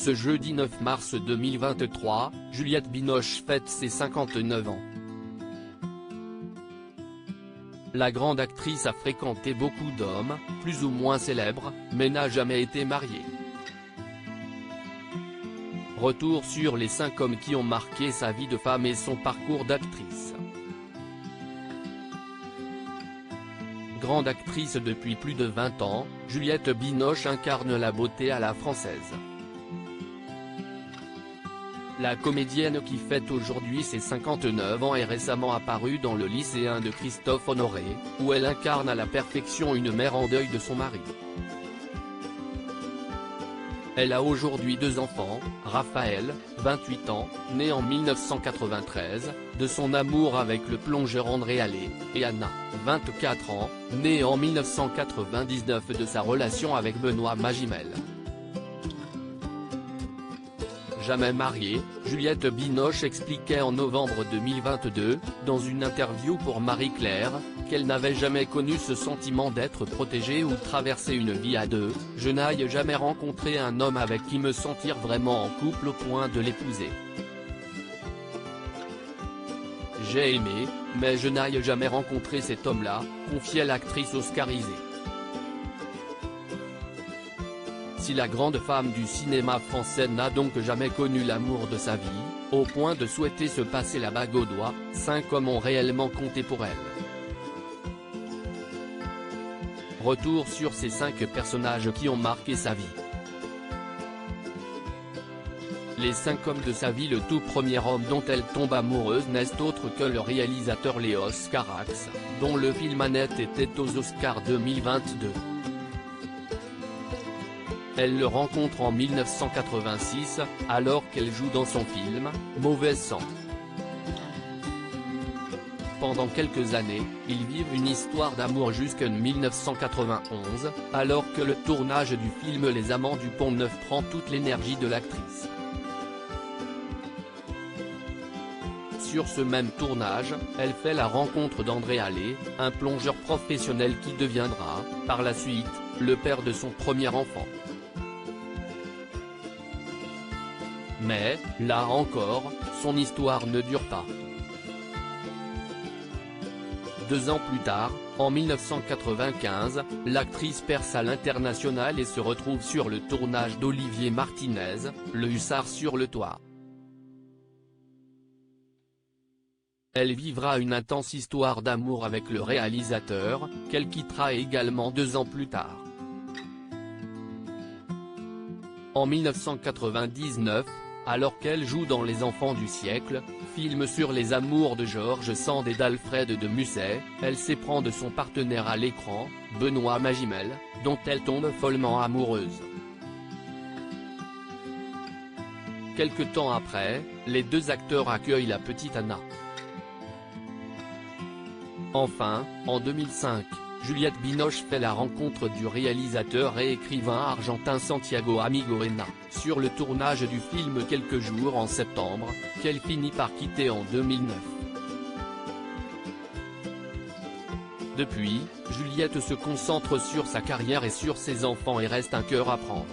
Ce jeudi 9 mars 2023, Juliette Binoche fête ses 59 ans. La grande actrice a fréquenté beaucoup d'hommes, plus ou moins célèbres, mais n'a jamais été mariée. Retour sur les 5 hommes qui ont marqué sa vie de femme et son parcours d'actrice. Grande actrice depuis plus de 20 ans, Juliette Binoche incarne la beauté à la française. La comédienne qui fête aujourd'hui ses 59 ans est récemment apparue dans Le Lycéen de Christophe Honoré, où elle incarne à la perfection une mère en deuil de son mari. Elle a aujourd'hui 2 enfants, Raphaël, 28 ans, né en 1993, de son amour avec le plongeur André Allais, et Anna, 24 ans, née en 1999 de sa relation avec Benoît Magimel. Jamais mariée, Juliette Binoche expliquait en novembre 2022, dans une interview pour Marie-Claire, qu'elle n'avait jamais connu ce sentiment d'être protégée ou traverser une vie à 2, « Je n'ai jamais rencontré un homme avec qui me sentir vraiment en couple au point de l'épouser. J'ai aimé, mais je n'ai jamais rencontré cet homme-là », confiait l'actrice oscarisée. Si la grande femme du cinéma français n'a donc jamais connu l'amour de sa vie, au point de souhaiter se passer la bague au doigt, 5 hommes ont réellement compté pour elle. Retour sur ces 5 personnages qui ont marqué sa vie. Les 5 hommes de sa vie. Le tout premier homme dont elle tombe amoureuse n'est autre que le réalisateur Léos Carax, dont le film Annette était aux Oscars 2022. Elle le rencontre en 1986, alors qu'elle joue dans son film, Mauvais sang. Pendant quelques années, ils vivent une histoire d'amour jusqu'en 1991, alors que le tournage du film Les Amants du Pont-Neuf prend toute l'énergie de l'actrice. Sur ce même tournage, elle fait la rencontre d'André Allais, un plongeur professionnel qui deviendra, par la suite, le père de son premier enfant. Mais, là encore, son histoire ne dure pas. 2 ans plus tard, en 1995, l'actrice perce à l'international et se retrouve sur le tournage d'Olivier Martinez, Le Hussard sur le toit. Elle vivra une intense histoire d'amour avec le réalisateur, qu'elle quittera également 2 ans plus tard. En 1999, alors qu'elle joue dans Les Enfants du siècle, film sur les amours de George Sand et d'Alfred de Musset, elle s'éprend de son partenaire à l'écran, Benoît Magimel, dont elle tombe follement amoureuse. Quelque temps après, les 2 acteurs accueillent la petite Anna. Enfin, en 2005, Juliette Binoche fait la rencontre du réalisateur et écrivain argentin Santiago Amigorena, sur le tournage du film quelques jours en septembre, qu'elle finit par quitter en 2009. Depuis, Juliette se concentre sur sa carrière et sur ses enfants et reste un cœur à prendre.